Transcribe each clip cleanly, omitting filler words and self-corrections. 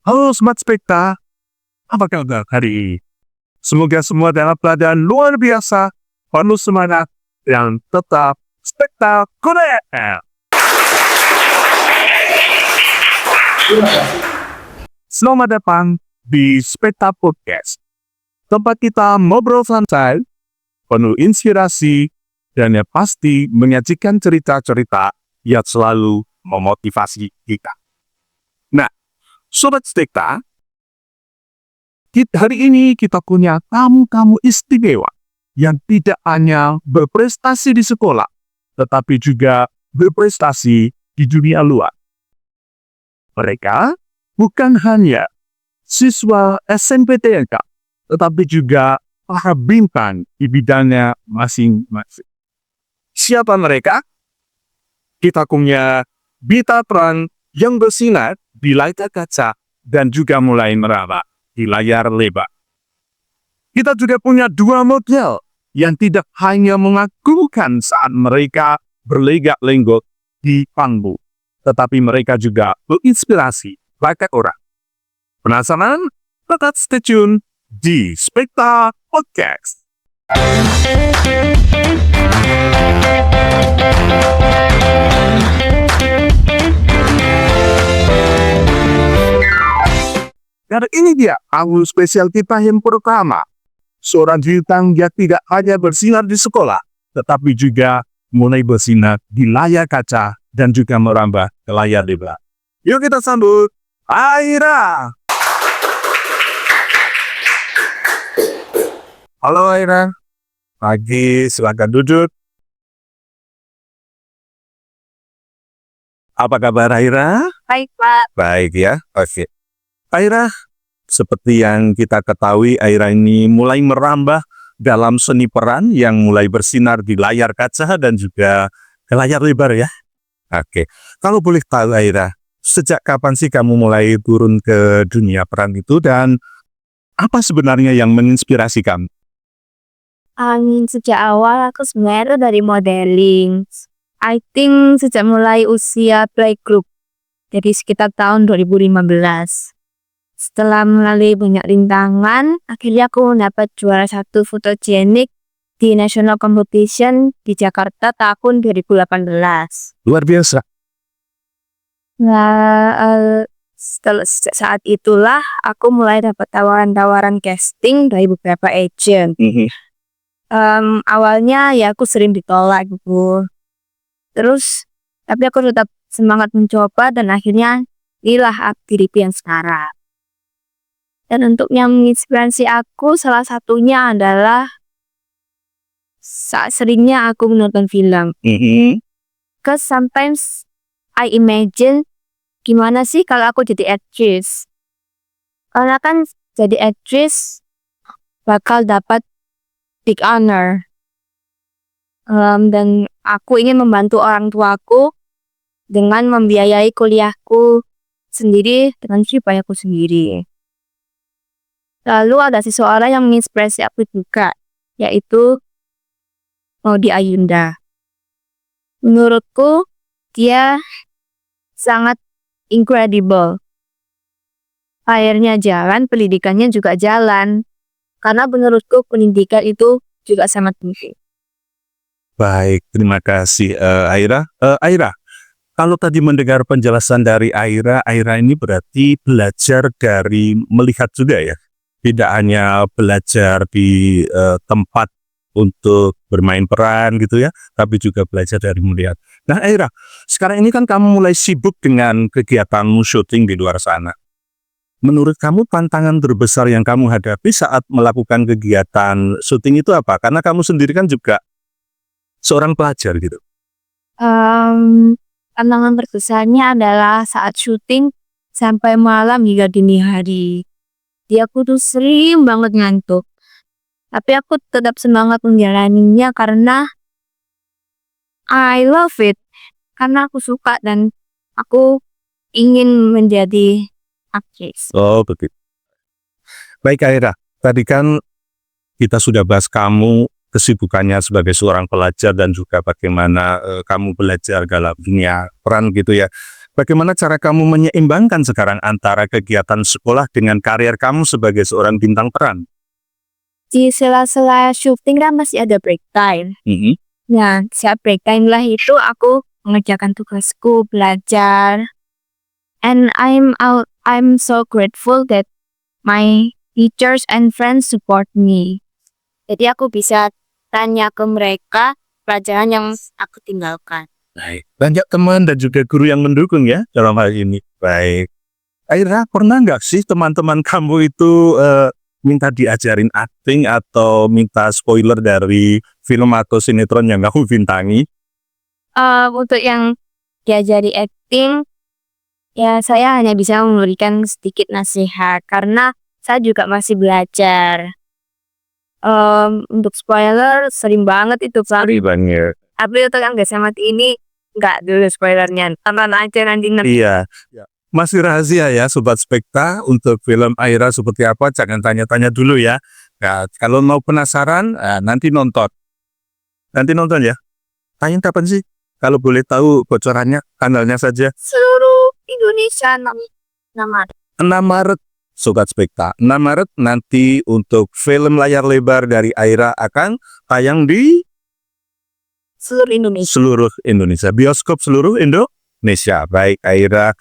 Halo Smart Spekta, apa kabar hari ini? Semoga semua dalam keadaan luar biasa, penuh semangat, dan tetap spektakuler. Selamat datang di Spekta Podcast, tempat kita ngobrol santai, penuh inspirasi, dan yang pasti menyajikan cerita-cerita yang selalu memotivasi kita. Nah, Sobat Spekta, hari ini kita punya tamu-tamu istimewa yang tidak hanya berprestasi di sekolah, tetapi juga berprestasi di dunia luar. Mereka bukan hanya siswa SNPTK, tetapi juga para bintang di bidangnya masing-masing. Siapa mereka? Kita punya bintang terang yang bersinar di layar kaca dan juga mulai meraba di layar lebar. Kita juga punya dua model yang tidak hanya mengagumkan saat mereka berlenggak-lenggok di panggung, tetapi mereka juga menginspirasi banyak orang. Penasaran? Tetap stay tune di Spekta Podcast. Dan ini dia album spesial kita yang pertama. Seorang bintang yang tidak hanya bersinar di sekolah, tetapi juga mulai bersinar di layar kaca dan juga merambah ke layar lebar. Yuk kita sambut Aira. Halo Aira. Pagi, silakan duduk. Apa kabar Aira? Baik, Pak. Baik ya, oke. Aira, seperti yang kita ketahui, Aira ini mulai merambah dalam seni peran yang mulai bersinar di layar kaca dan juga ke layar lebar ya. Oke, kalau boleh tahu Aira, sejak kapan sih kamu mulai turun ke dunia peran itu dan apa sebenarnya yang menginspirasi kamu? Sejak awal aku sebenarnya dari modeling. I think sejak mulai usia playgroup. Jadi sekitar tahun 2015. Setelah melalui banyak rintangan, akhirnya aku mendapat juara 1 fotogenik di National Competition di Jakarta tahun 2018. Luar biasa. Nah, sejak saat itulah aku mulai dapat tawaran-tawaran casting dari beberapa agent. Awalnya ya aku sering ditolak gitu. Terus, tapi aku tetap semangat mencoba dan akhirnya inilah aktivitas yang sekarang. Dan untuk yang menginspirasi aku, salah satunya adalah saat seringnya aku menonton film. Because sometimes I imagine gimana sih kalau aku jadi actress. Karena kan jadi actress bakal dapat big honor. Dan aku ingin membantu orang tuaku dengan membiayai kuliahku sendiri dengan usahaku sendiri. Lalu ada seseorang yang menginspirasi aku juga, yaitu Maudy Ayunda. Menurutku, dia sangat incredible. Akhirnya jalan, pendidikannya juga jalan. Karena menurutku pendidikan itu juga sangat penting. Baik, terima kasih Aira. Aira, kalau tadi mendengar penjelasan dari Aira, Aira ini berarti belajar dari melihat juga ya? Tidak hanya belajar di tempat untuk bermain peran gitu ya, tapi juga belajar dari melihat. Nah Aira, sekarang ini kan kamu mulai sibuk dengan kegiatanmu syuting di luar sana. Menurut kamu tantangan terbesar yang kamu hadapi saat melakukan kegiatan syuting itu apa? Karena kamu sendiri kan juga seorang pelajar gitu. Tantangan terbesarnya adalah saat syuting sampai malam hingga dini hari. Aku tuh sering banget ngantuk. Tapi aku tetap semangat menjalaninya karena I love it. Karena aku suka dan aku ingin menjadi aktris. Oh begitu. Baik Aira, tadi kan kita sudah bahas kamu kesibukannya sebagai seorang pelajar dan juga bagaimana kamu belajar dalam dunia peran gitu ya. Bagaimana cara kamu menyeimbangkan sekarang antara kegiatan sekolah dengan karier kamu sebagai seorang bintang peran? Di sela-sela syuting kan masih ada break time. Nah, saat break time lah itu aku mengerjakan tugasku, belajar. And I'm so grateful that my teachers and friends support me. Jadi aku bisa tanya ke mereka pelajaran yang aku tinggalkan. Baik. Banyak teman dan juga guru yang mendukung ya dalam hal ini. Baik. Aira, pernah nggak sih teman-teman kamu itu minta diajarin acting atau minta spoiler dari film atau sinetron yang kamu bintangi? Untuk yang diajari acting, ya saya hanya bisa memberikan sedikit nasihat karena saya juga masih belajar. Untuk spoiler sering banget itu Pak. Sorry banget. Tapi untuk yang gak sama ini nggak dulu spoilernya, tonton aja nanti. Iya. Masih rahasia ya Sobat Spekta, untuk film Aira seperti apa jangan tanya-tanya dulu ya. Nah, kalau mau penasaran nanti nonton. Nanti nonton ya. Tanya kapan sih? Kalau boleh tahu bocorannya, kanalnya saja. Seluruh Indonesia 6 Maret Sobat Spekta. 6 Maret nanti untuk film layar lebar dari Aira akan tayang di seluruh Indonesia. seluruh Indonesia. Bioskop seluruh Indonesia. Baik Aira.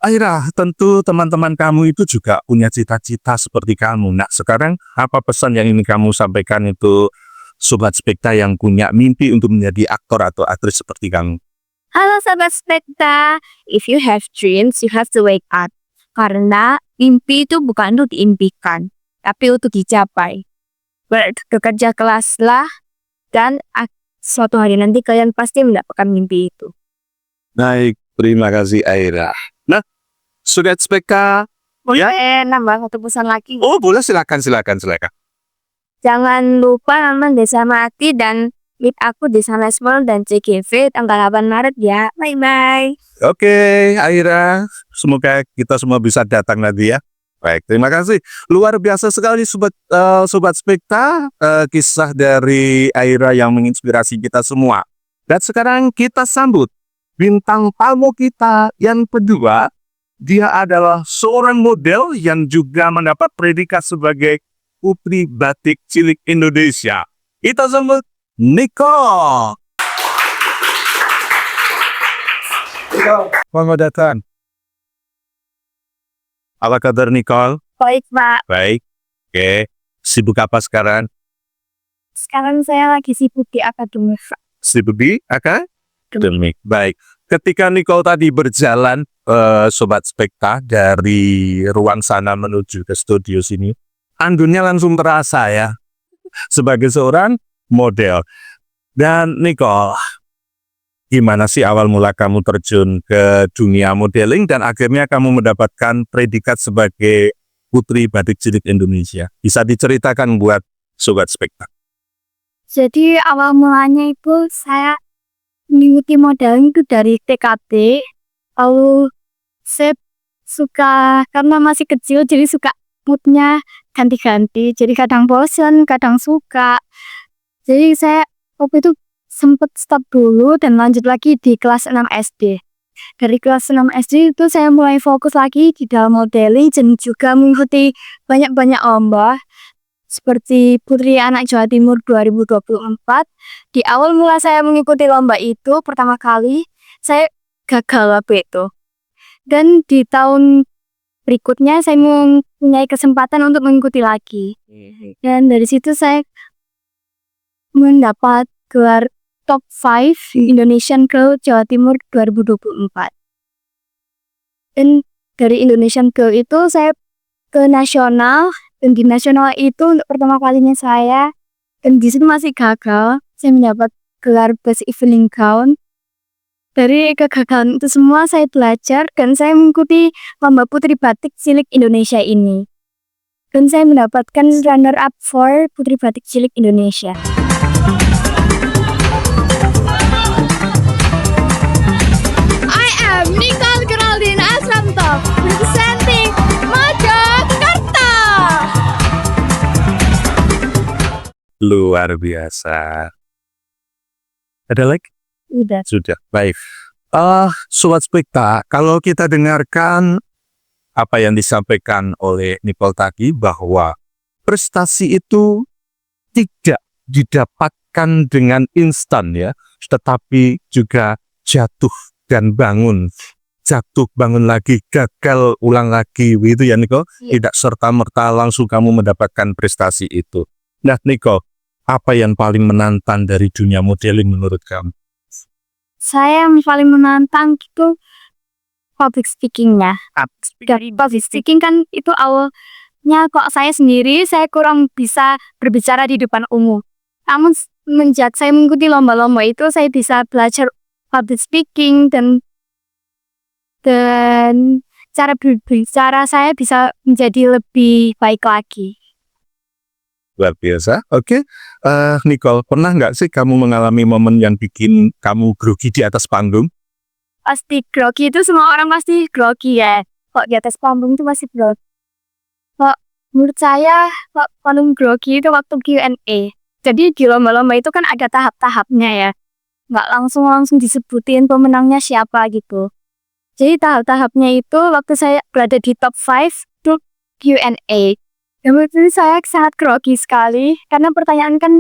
Aira, tentu teman-teman kamu itu juga punya cita-cita seperti kamu. Nah, sekarang apa pesan yang ingin kamu sampaikan itu Sobat Spekta yang punya mimpi untuk menjadi aktor atau aktris seperti kamu? Halo Sobat Spekta, if you have dreams, you have to wake up. Karena mimpi itu bukan untuk diimpikan, tapi untuk dicapai. Bekerja keraslah dan suatu hari nanti kalian pasti mendapatkan mimpi itu. Baik, terima kasih Aira. Nah, Sobat Spekta, Boleh nambah satu pesan lagi? oh boleh, silakan. Jangan lupa nonton Desa Mati dan meet aku di Sunrise Mall dan CGV tanggal 8 Maret ya. Bye-bye. Oke, Aira, semoga kita semua bisa datang nanti ya. Baik, terima kasih. Luar biasa sekali Sobat Spekta, kisah dari Aira yang menginspirasi kita semua. Dan sekarang kita sambut bintang tamu kita yang kedua. Dia adalah seorang model yang juga mendapat predikat sebagai Putri Batik Cilik Indonesia. Kita sambut Nicole. Selamat datang. Apa kabar Nicole? Baik Pak, Baik. Oke. Sibuk apa sekarang? sekarang saya lagi sibuk di akademik. Sibuk di akademik. Baik. Ketika Nicole tadi berjalan, Sobat Spekta, dari ruang sana menuju ke studio sini, andunnya langsung terasa ya, sebagai seorang model. Dan Nicole, gimana sih awal mula kamu terjun ke dunia modeling dan akhirnya kamu mendapatkan predikat sebagai Putri Batik Cilik Indonesia? Bisa diceritakan buat Sobat Spekta. Jadi awal mulanya itu saya mengikuti modeling itu dari TKT. Lalu saya suka, karena masih kecil jadi suka moodnya ganti-ganti. Jadi kadang bosen, kadang suka. Jadi saya waktu itu sempat stop dulu dan lanjut lagi di kelas 6 SD. Dari kelas 6 SD itu saya mulai fokus lagi di dalam modeling dan juga mengikuti banyak-banyak lomba. Seperti Putri Anak Jawa Timur 2024. Di awal mula saya mengikuti lomba itu, pertama kali saya gagal waktu itu. Dan di tahun berikutnya saya mempunyai kesempatan untuk mengikuti lagi. Dan dari situ saya mendapat gelar top 5 Indonesian Girl Jawa Timur 2024. Dan dari Indonesian Girl itu saya ke nasional. Dan di nasional itu untuk pertama kalinya saya, dan di situ masih gagal, saya mendapat gelar Best Evening Gown. Dari kegagalan itu semua saya belajar dan saya mengikuti lomba Putri Batik Cilik Indonesia ini. Dan saya mendapatkan runner up for Putri Batik Cilik Indonesia. I am Nicole Geraldine Asramto, representing Mojokerto. Luar biasa. Ada lagi? Udah. Sudah. Baik. Sobat Spekta, kalau kita dengarkan apa yang disampaikan oleh Nicole tadi bahwa prestasi itu tidak didapatkan dengan instan ya, tetapi juga jatuh dan bangun. Jatuh, bangun lagi, gagal, ulang lagi, gitu ya Nicole? Iya. Tidak serta-merta langsung kamu mendapatkan prestasi itu. Nah Nicole, apa yang paling menantang dari dunia modeling menurut kamu? Saya yang paling menantang itu public speaking-nya. Dari public speaking kan itu awalnya kok saya sendiri, saya kurang bisa berbicara di depan umum. Namun semenjak saya mengikuti lomba-lomba itu, saya bisa belajar public speaking dan cara berbicara saya bisa menjadi lebih baik lagi. Luar biasa. Oke. Nicole, pernah nggak sih kamu mengalami momen yang bikin kamu grogi di atas panggung? Pasti grogi itu semua orang pasti grogi ya. Kok di atas panggung itu pasti grogi. Kok menurut saya kok paling grogi itu waktu Q&A. Jadi di lomba-lomba itu kan ada tahap-tahapnya ya. Nggak langsung disebutin pemenangnya siapa gitu. Jadi tahap-tahapnya itu waktu saya berada di top 5 itu Q&A. Dan menurut saya sangat grogi sekali karena pertanyaan kan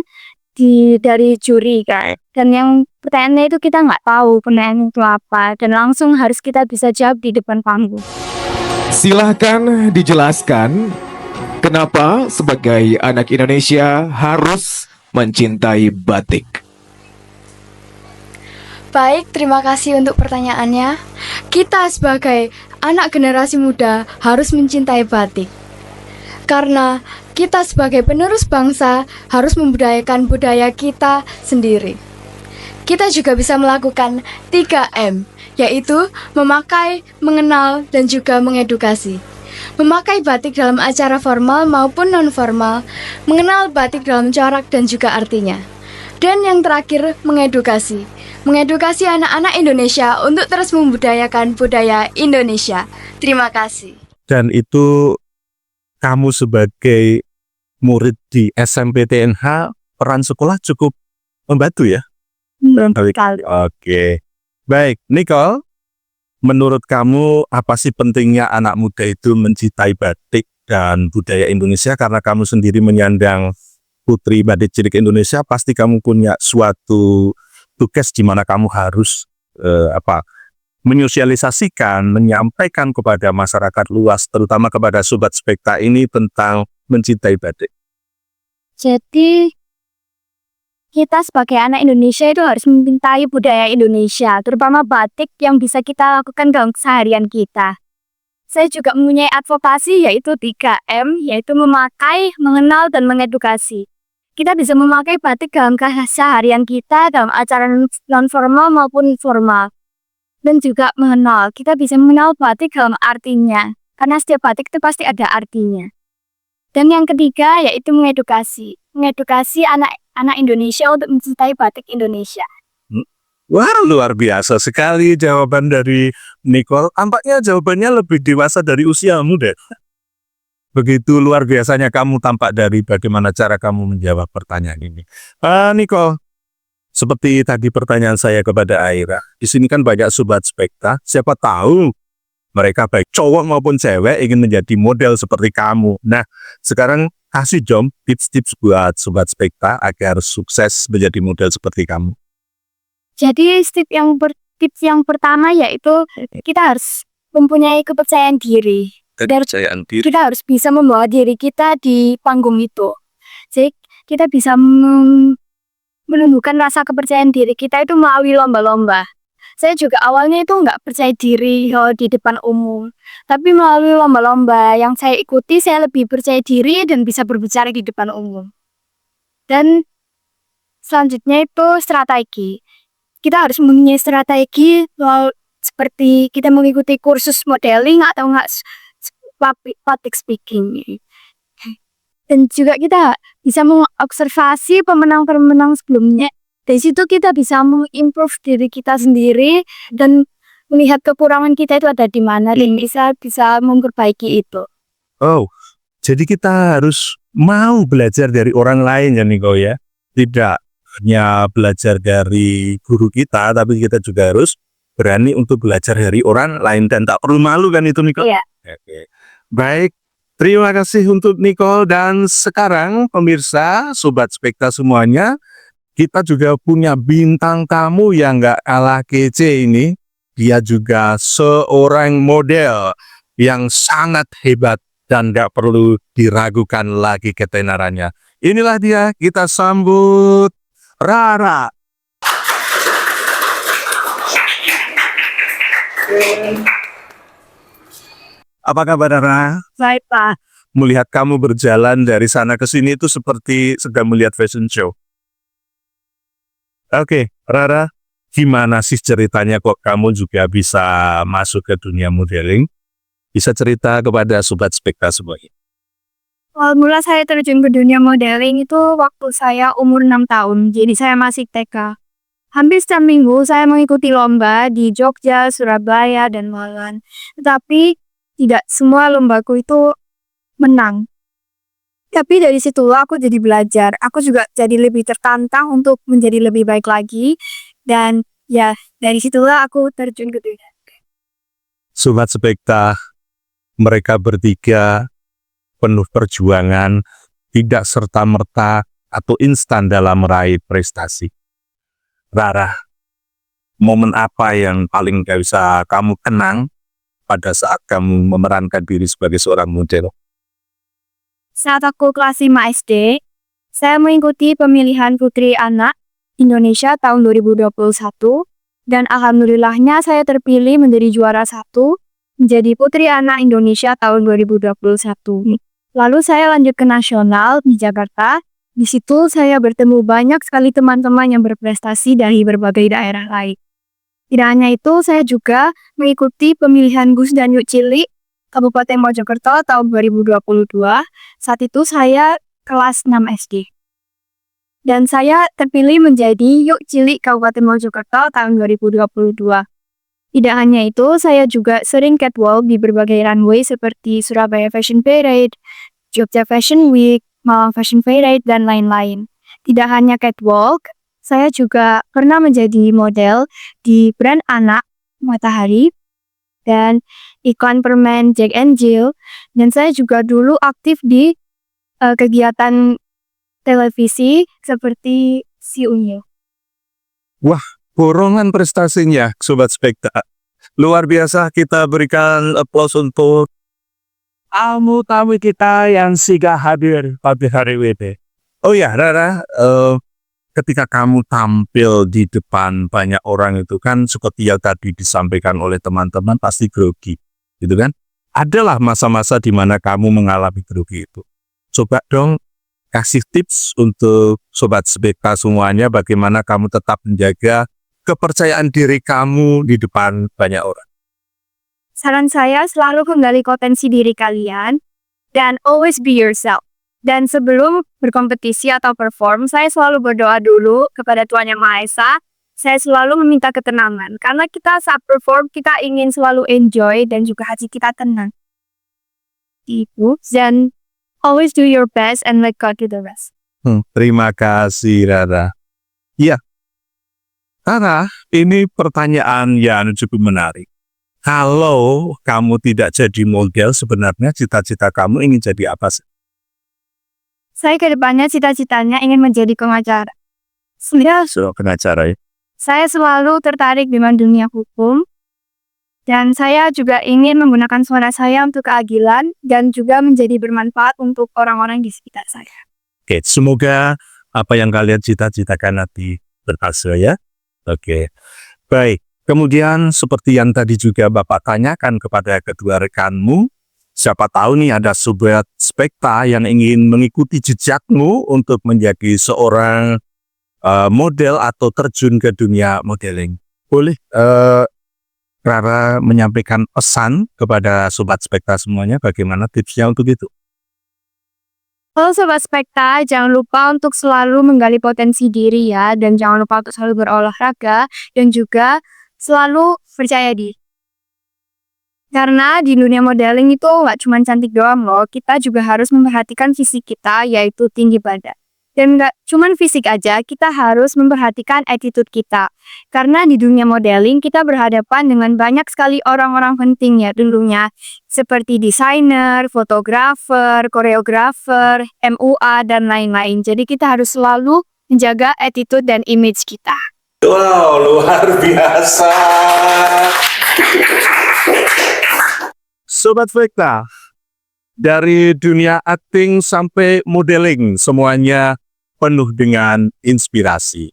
dari juri kan. Dan yang pertanyaannya itu kita nggak tahu pertanyaan itu apa dan langsung harus kita bisa jawab di depan panggung. Silahkan dijelaskan kenapa sebagai anak Indonesia harus mencintai batik. Baik, terima kasih untuk pertanyaannya. Kita sebagai anak generasi muda harus mencintai batik. Karena kita sebagai penerus bangsa harus membudayakan budaya kita sendiri. Kita juga bisa melakukan 3M, yaitu memakai, mengenal, dan juga mengedukasi. Memakai batik dalam acara formal maupun non-formal, mengenal batik dalam corak dan juga artinya. Dan yang terakhir, mengedukasi. Mengedukasi anak-anak Indonesia untuk terus membudayakan budaya Indonesia. Terima kasih. Dan itu kamu sebagai murid di SMPTNH, peran sekolah cukup membantu ya? Sekali. Oke. Baik, Nicole, menurut kamu apa sih pentingnya anak muda itu mencintai batik dan budaya Indonesia? Karena kamu sendiri menyandang Putri Batik Cilik Indonesia, pasti kamu punya suatu tugas di mana kamu harus menyosialisasikan, menyampaikan kepada masyarakat luas, terutama kepada Sobat Spekta ini tentang mencintai batik. Jadi kita sebagai anak Indonesia itu harus mencintai budaya Indonesia, terutama batik yang bisa kita lakukan dalam keseharian kita. Saya juga mempunyai advokasi yaitu 3M, yaitu memakai, mengenal, dan mengedukasi. Kita bisa memakai batik dalam keseharian kita, dalam acara non-formal maupun formal. Dan juga mengenal, kita bisa mengenal batik dalam artinya, karena setiap batik itu pasti ada artinya. Dan yang ketiga yaitu mengedukasi. Mengedukasi anak Indonesia untuk mencintai batik Indonesia. Wah, luar biasa sekali jawaban dari Nicole. Tampaknya jawabannya lebih dewasa dari usiamu deh. Begitu luar biasanya kamu tampak dari bagaimana cara kamu menjawab pertanyaan ini. Nicole, seperti tadi pertanyaan saya kepada Aira, di sini kan banyak Sobat Spekta, siapa tahu mereka baik cowok maupun cewek ingin menjadi model seperti kamu. Nah, sekarang kasih dong tips-tips buat Sobat Spekta agar sukses menjadi model seperti kamu. Jadi tips yang pertama yaitu kita harus mempunyai kepercayaan diri. Kepercayaan diri. Kita harus bisa membawa diri kita di panggung itu. Jadi kita bisa menumbuhkan rasa kepercayaan diri kita itu melalui lomba-lomba. Saya juga awalnya itu nggak percaya diri di depan umum. Tapi melalui lomba-lomba yang saya ikuti, saya lebih percaya diri dan bisa berbicara di depan umum. Dan selanjutnya itu strategi. Kita harus mempunyai strategi seperti kita mengikuti kursus modeling atau enggak public speaking. Dan juga kita bisa mengobservasi pemenang-pemenang sebelumnya. Dari situ kita bisa mengimprove diri kita sendiri dan melihat kekurangan kita itu ada di mana dan bisa memperbaiki itu. Oh, jadi kita harus mau belajar dari orang lain ya Niko ya. Tidak hanya belajar dari guru kita, tapi kita juga harus berani untuk belajar dari orang lain dan tak perlu malu kan itu Nicole? Iya. Oke. Baik, terima kasih untuk Nicole dan sekarang pemirsa, Sobat Spekta semuanya, kita juga punya bintang tamu yang nggak kalah kece ini. Dia juga seorang model yang sangat hebat dan nggak perlu diragukan lagi ketenarannya. Inilah dia, kita sambut Rara. Apa kabar Rara? Baik, Pak. Melihat kamu berjalan dari sana ke sini itu seperti sedang melihat fashion show. Oke, Rara, gimana sih ceritanya kok kamu juga bisa masuk ke dunia modeling? Bisa cerita kepada Sobat Spekta semuanya. Awal mula saya terjun ke dunia modeling itu waktu saya umur 6 tahun, jadi saya masih TK. Hampir setiap minggu saya mengikuti lomba di Jogja, Surabaya, dan Malang. Tetapi tidak semua lombaku itu menang. Tapi dari situlah aku jadi belajar. Aku juga jadi lebih tertantang untuk menjadi lebih baik lagi. Dan ya, dari situlah aku terjun ke dunia. Sobat Spekta, mereka bertiga penuh perjuangan, tidak serta-merta atau instan dalam meraih prestasi. Rara, momen apa yang paling gak bisa kamu kenang pada saat kamu memerankan diri sebagai seorang model? Saat aku kelas 5 SD, saya mengikuti pemilihan Putri Anak Indonesia tahun 2021 dan alhamdulillahnya saya terpilih menjadi juara 1 menjadi Putri Anak Indonesia tahun 2021. Lalu saya lanjut ke nasional di Jakarta. Di situ saya bertemu banyak sekali teman-teman yang berprestasi dari berbagai daerah lain. Tidak hanya itu, saya juga mengikuti pemilihan Gus dan Yuk Cilik Kabupaten Mojokerto tahun 2022. Saat itu saya kelas 6 SD. Dan saya terpilih menjadi Yuk Cilik Kabupaten Mojokerto tahun 2022. Tidak hanya itu, saya juga sering catwalk di berbagai runway seperti Surabaya Fashion Parade, Jogja Fashion Week, Malang Fashion Parade, dan lain-lain. Tidak hanya catwalk, saya juga pernah menjadi model di brand anak Matahari dan iklan permen Jack and Jill. Dan saya juga dulu aktif di kegiatan televisi seperti Si Unyil. Wah, borongan prestasinya, Sobat Spekta. Luar biasa, kita berikan aplaus untuk tamu kita yang sudah hadir pada hari ini. Oh ya, Rara, ketika kamu tampil di depan banyak orang itu kan seperti yang tadi disampaikan oleh teman-teman pasti grogi, gitu kan? Adalah masa-masa di mana kamu mengalami grogi itu. Coba dong kasih tips untuk Sobat Spekta semuanya bagaimana kamu tetap menjaga kepercayaan diri kamu di depan banyak orang. Saran saya selalu gali potensi diri kalian dan always be yourself. Dan sebelum berkompetisi atau perform, saya selalu berdoa dulu kepada Tuhan Yang Maha Esa. Saya selalu meminta ketenangan karena kita saat perform kita ingin selalu enjoy dan juga hati kita tenang. Itu dan always do your best and let God do the rest. Terima kasih Rara. Ya, Rara, ini pertanyaan yang cukup menarik. Kalau kamu tidak jadi model, sebenarnya cita-cita kamu ingin jadi apa sih? Saya kedepannya cita-citanya ingin menjadi pengacara. Pengacara ya? Saya selalu tertarik dengan dunia hukum. Dan saya juga ingin menggunakan suara saya untuk keadilan dan juga menjadi bermanfaat untuk orang-orang di sekitar saya. Oke, semoga apa yang kalian cita-citakan nanti berhasil ya. Oke, baik. Kemudian seperti yang tadi juga Bapak tanyakan kepada kedua rekanmu, siapa tahu nih ada Sobat Spekta yang ingin mengikuti jejakmu untuk menjadi seorang model atau terjun ke dunia modeling. Boleh Rara menyampaikan pesan kepada Sobat Spekta semuanya bagaimana tipsnya untuk itu? Halo Sobat Spekta, jangan lupa untuk selalu menggali potensi diri ya, dan jangan lupa untuk selalu berolahraga dan juga selalu percaya diri. Karena di dunia modeling itu nggak cuma cantik doang loh, kita juga harus memperhatikan fisik kita yaitu tinggi badan. Dan nggak cuman fisik aja, kita harus memperhatikan attitude kita. Karena di dunia modeling, kita berhadapan dengan banyak sekali orang-orang penting ya dulunya. Seperti desainer, fotografer, koreografer, MUA, dan lain-lain. Jadi kita harus selalu menjaga attitude dan image kita. Wow, luar biasa. Sobat Vekta, dari dunia acting sampai modeling, semuanya penuh dengan inspirasi.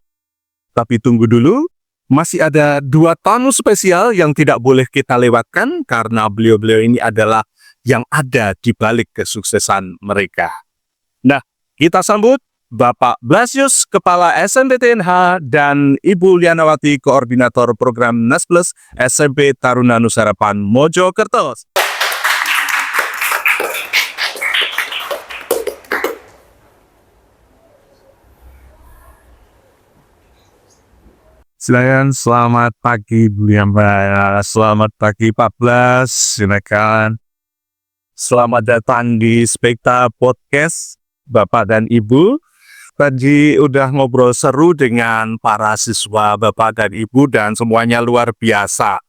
Tapi tunggu dulu, masih ada 2 tamu spesial yang tidak boleh kita lewatkan karena beliau-beliau ini adalah yang ada di balik kesuksesan mereka. Nah, kita sambut Bapak Blasius, Kepala SMPTNH, dan Ibu Lianawati, Koordinator Program NASPLUS SMP Taruna Nusarapan Mojokerto. Silakan, selamat pagi Bu Liamba, selamat pagi Pak Blas, silakan. Selamat datang di Spekta Podcast, Bapak dan Ibu. Tadi udah ngobrol seru dengan para siswa, Bapak dan Ibu, dan semuanya luar biasa.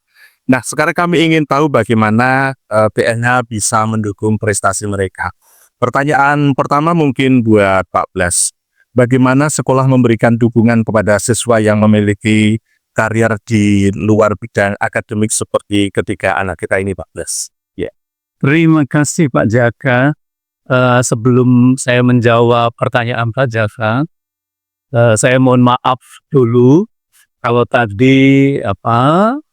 Nah, sekarang kami ingin tahu bagaimana PNH bisa mendukung prestasi mereka. Pertanyaan pertama mungkin buat Pak Blas. Bagaimana sekolah memberikan dukungan kepada siswa yang memiliki karier di luar bidang akademik seperti ketika anak kita ini, Pak Blas? Ya. Terima kasih Pak Jaka. Sebelum saya menjawab pertanyaan Pak Jaka, saya mohon maaf dulu kalau tadi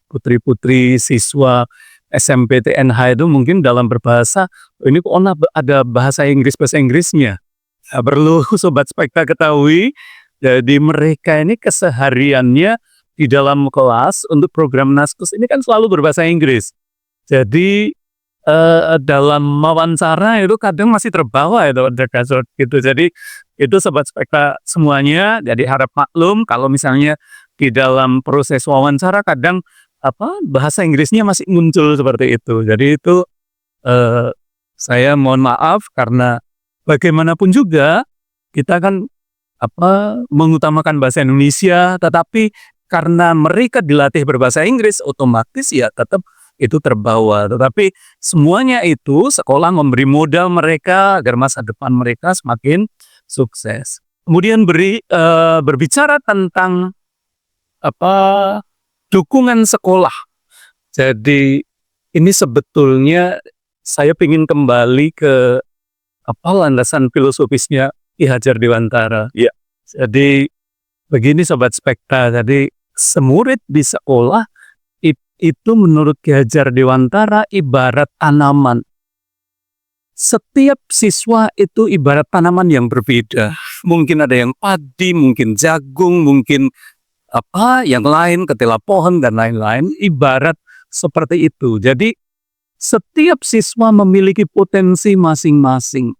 putri-putri siswa SMPTNH itu mungkin dalam berbahasa ini kok ada bahasa Inggrisnya. Perlu Sobat Spekta ketahui, jadi mereka ini kesehariannya di dalam kelas untuk program NASPLUS ini kan selalu berbahasa Inggris. Jadi dalam wawancara itu kadang masih terbawa itu gitu. Jadi itu Sobat Spekta semuanya, jadi harap maklum kalau misalnya di dalam proses wawancara kadang bahasa Inggrisnya masih muncul seperti itu. Jadi itu saya mohon maaf karena bagaimanapun juga kita kan mengutamakan bahasa Indonesia, tetapi karena mereka dilatih berbahasa Inggris otomatis ya tetap itu terbawa. Tetapi semuanya itu sekolah memberi modal mereka agar masa depan mereka semakin sukses. Kemudian berbicara tentang dukungan sekolah. Jadi ini sebetulnya saya ingin kembali ke landasan filosofisnya Ki Hajar Dewantara. Ya. Jadi begini Sobat Spekta, jadi semurid di sekolah itu menurut Ki Hajar Dewantara ibarat tanaman. Setiap siswa itu ibarat tanaman yang berbeda. Mungkin ada yang padi, mungkin jagung, mungkin yang lain, ketela pohon dan lain-lain. Ibarat seperti itu. Jadi setiap siswa memiliki potensi masing-masing.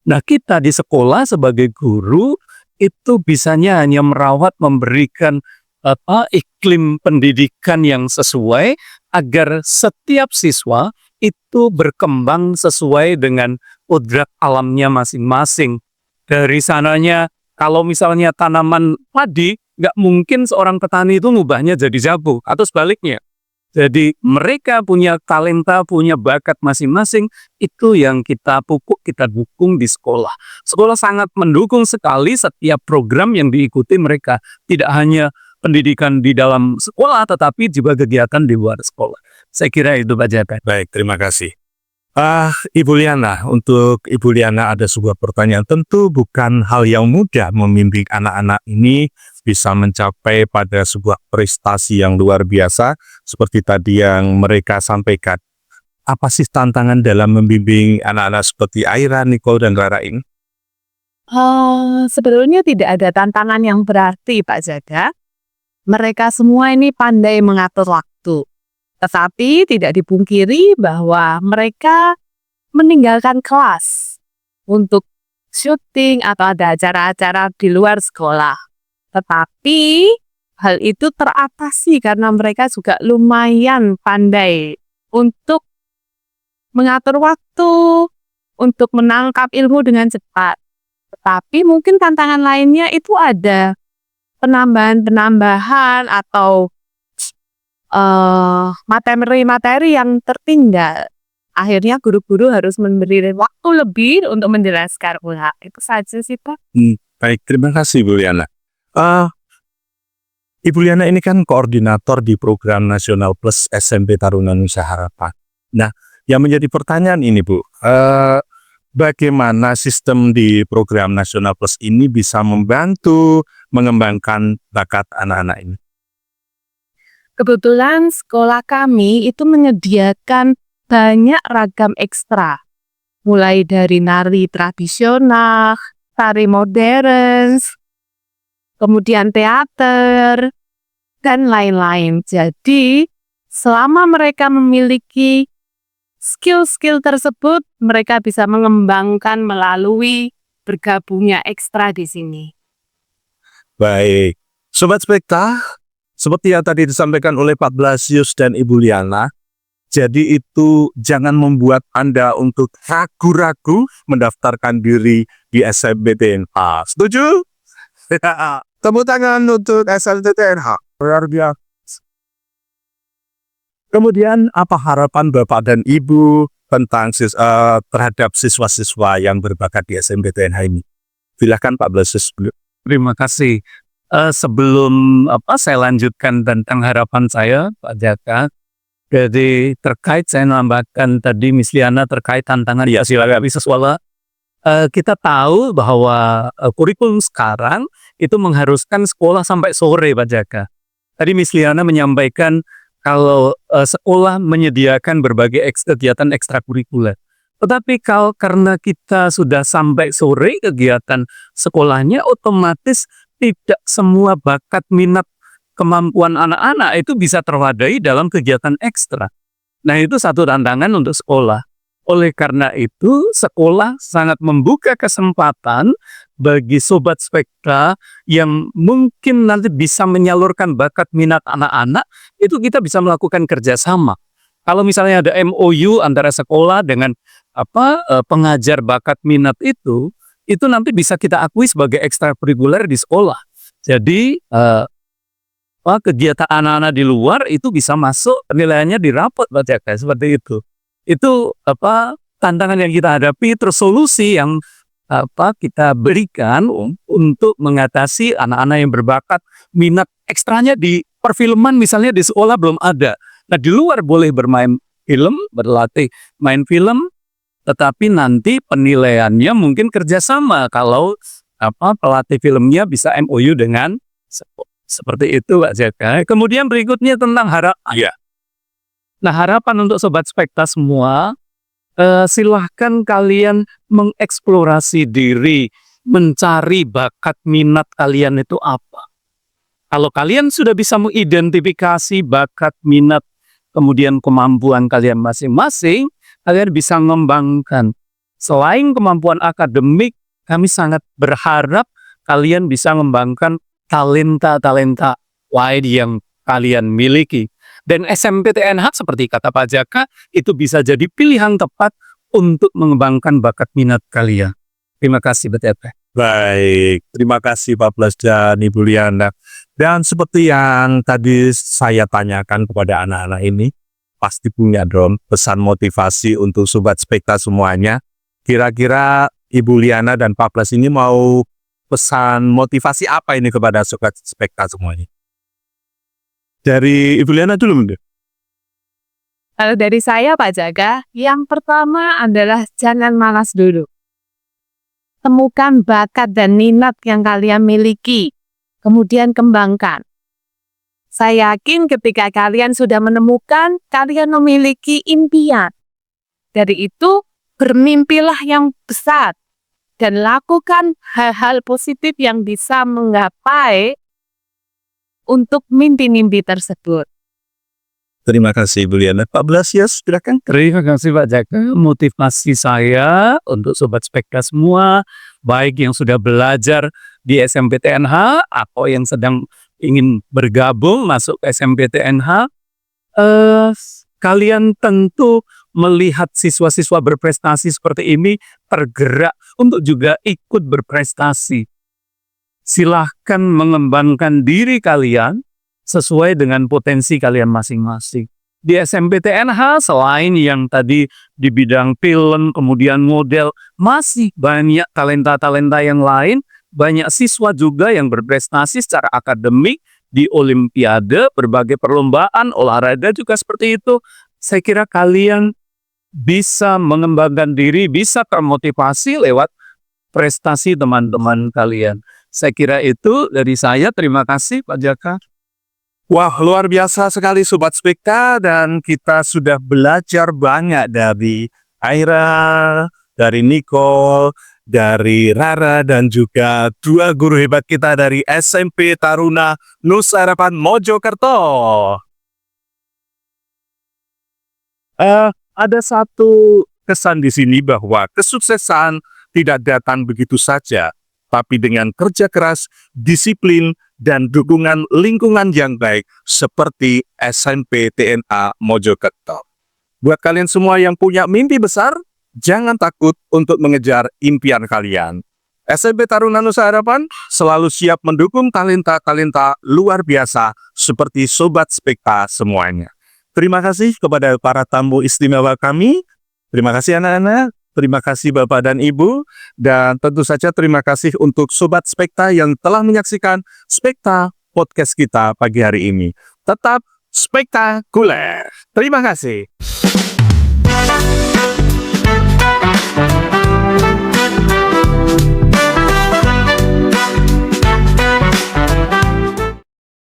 Nah, kita di sekolah sebagai guru itu bisanya hanya merawat, memberikan iklim pendidikan yang sesuai agar setiap siswa itu berkembang sesuai dengan kodrat alamnya masing-masing. Dari sananya, kalau misalnya tanaman padi, nggak mungkin seorang petani itu ngubahnya jadi jagung atau sebaliknya. Jadi mereka punya talenta, punya bakat masing-masing, itu yang kita pupuk, kita dukung di sekolah. Sekolah sangat mendukung sekali setiap program yang diikuti mereka. Tidak hanya pendidikan di dalam sekolah, tetapi juga kegiatan di luar sekolah. Saya kira itu Pak Jaka. Baik, terima kasih. Ibu Liana, untuk Ibu Liana ada sebuah pertanyaan. Tentu bukan hal yang mudah membimbing anak-anak ini bisa mencapai pada sebuah prestasi yang luar biasa seperti tadi yang mereka sampaikan. Apa sih tantangan dalam membimbing anak-anak seperti Aira, Nicole, dan Rara ini? Sebetulnya tidak ada tantangan yang berarti Pak Jaga. Mereka semua ini pandai mengatur waktu. Tetapi tidak dipungkiri bahwa mereka meninggalkan kelas untuk syuting atau ada acara-acara di luar sekolah. Tetapi hal itu teratasi karena mereka juga lumayan pandai untuk mengatur waktu, untuk menangkap ilmu dengan cepat. Tapi mungkin tantangan lainnya itu ada penambahan-penambahan atau materi-materi yang tertinggal. Akhirnya guru-guru harus memberi waktu lebih untuk menjelaskan ulang. Itu saja sih, Pak. Baik, terima kasih Bu Liana. Ibu Liana ini kan koordinator di program Nasional Plus SMP Taruna Nusa Harapan. Nah, yang menjadi pertanyaan ini Bu, bagaimana sistem di program Nasional Plus ini bisa membantu mengembangkan bakat anak-anak ini? Kebetulan sekolah kami itu menyediakan banyak ragam ekstra. Mulai dari nari tradisional, tari modern, kemudian teater, dan lain-lain. Jadi, selama mereka memiliki skill-skill tersebut, mereka bisa mengembangkan melalui bergabungnya ekstra di sini. Baik, Sobat Spekta, seperti yang tadi disampaikan oleh Pak Blasius dan Ibu Liana, jadi itu jangan membuat Anda untuk ragu-ragu mendaftarkan diri di SMPTNH. Setuju? Tepuk tangan untuk SMPTNH. Luar biasa. Kemudian apa harapan Bapak dan Ibu tentang terhadap siswa-siswa yang berbakat di SMPTNH ini? Silakan Pak Blasius. Terima kasih. Sebelum saya lanjutkan tentang harapan saya, Pak Jaka. Jadi terkait saya menambahkan tadi Miss Liana terkait tantangan ya silakan siswa. Kita tahu bahwa kurikulum sekarang itu mengharuskan sekolah sampai sore, Pak Jaka. Tadi Miss Liana menyampaikan kalau sekolah menyediakan berbagai kegiatan ekstrakurikuler. Tetapi karena kita sudah sampai sore kegiatan sekolahnya, otomatis tidak semua bakat minat kemampuan anak-anak itu bisa terwadahi dalam kegiatan ekstra. Nah, itu satu tantangan untuk sekolah. Oleh karena itu, sekolah sangat membuka kesempatan bagi Sobat Spekta yang mungkin nanti bisa menyalurkan bakat minat anak-anak, itu kita bisa melakukan kerjasama. Kalau misalnya ada MOU antara sekolah dengan pengajar bakat minat itu nanti bisa kita akui sebagai ekstrakurikuler di sekolah. Jadi, kegiatan anak-anak di luar itu bisa masuk penilaiannya di rapot, Pak Jaka, seperti itu. Itu tantangan yang kita hadapi, terus solusi yang kita berikan untuk mengatasi anak-anak yang berbakat minat ekstranya di perfilman misalnya di sekolah belum ada. Nah, di luar boleh bermain film, berlatih main film, tetapi nanti penilaiannya mungkin kerjasama kalau pelatih filmnya bisa MOU dengan seperti itu, Pak Jaka. Kemudian berikutnya tentang harapan. Ya. Nah, harapan untuk Sobat Spekta semua, silahkan kalian mengeksplorasi diri, mencari bakat minat kalian itu apa. Kalau kalian sudah bisa mengidentifikasi bakat minat, kemudian kemampuan kalian masing-masing, kalian bisa mengembangkan. Selain kemampuan akademik, kami sangat berharap kalian bisa mengembangkan talenta-talenta lain yang kalian miliki. Dan SMPTNH seperti kata Pak Jaka, itu bisa jadi pilihan tepat untuk mengembangkan bakat minat kalian. Terima kasih, Pak. Baik, terima kasih Pak Blas dan Ibu Liana. Dan seperti yang tadi saya tanyakan kepada anak-anak ini, pasti punya dong pesan motivasi untuk Sobat Spekta semuanya. Kira-kira Ibu Liana dan Pak Blas ini mau pesan motivasi apa ini kepada Sobat Spekta semuanya? Dari Ibu Liana dulu, Bunda. Kalau dari saya, Pak Jaka, yang pertama adalah jangan malas dulu. Temukan bakat dan minat yang kalian miliki, kemudian kembangkan. Saya yakin ketika kalian sudah menemukan, kalian memiliki impian. Dari itu, bermimpilah yang besar dan lakukan hal-hal positif yang bisa menggapai untuk mimpi-mimpi tersebut. Terima kasih Ibu Liana. Pak Blasius, silakan. Terima kasih Pak Jaka. Motivasi saya untuk Sobat Spekta semua, baik yang sudah belajar di SMPTNH atau yang sedang ingin bergabung masuk ke SMPTNH, kalian tentu melihat siswa-siswa berprestasi seperti ini tergerak untuk juga ikut berprestasi. Silahkan mengembangkan diri kalian sesuai dengan potensi kalian masing-masing. Di SMPTNH selain yang tadi di bidang film, kemudian model, masih banyak talenta-talenta yang lain, banyak siswa juga yang berprestasi secara akademik di olimpiade, berbagai perlombaan, olahraga juga seperti itu. Saya kira kalian bisa mengembangkan diri, bisa termotivasi lewat prestasi teman-teman kalian. Saya kira itu dari saya. Terima kasih Pak Jaka. Wah, luar biasa sekali Sobat Spekta, dan kita sudah belajar banyak dari Aira, dari Nicole, dari Rara, dan juga dua guru hebat kita dari SMP Taruna Nusa Harapan Mojokerto. Ada satu kesan di sini bahwa kesuksesan tidak datang begitu saja, tapi dengan kerja keras, disiplin, dan dukungan lingkungan yang baik seperti SMP TNA Mojokerto. Buat kalian semua yang punya mimpi besar, jangan takut untuk mengejar impian kalian. SMP Taruna Nusa Harapan selalu siap mendukung talenta-talenta luar biasa seperti Sobat Spekta semuanya. Terima kasih kepada para tamu istimewa kami. Terima kasih anak-anak. Terima kasih Bapak dan Ibu, dan tentu saja terima kasih untuk Sobat Spekta yang telah menyaksikan Spekta Podcast kita pagi hari ini. Tetap spektakuler. Terima kasih.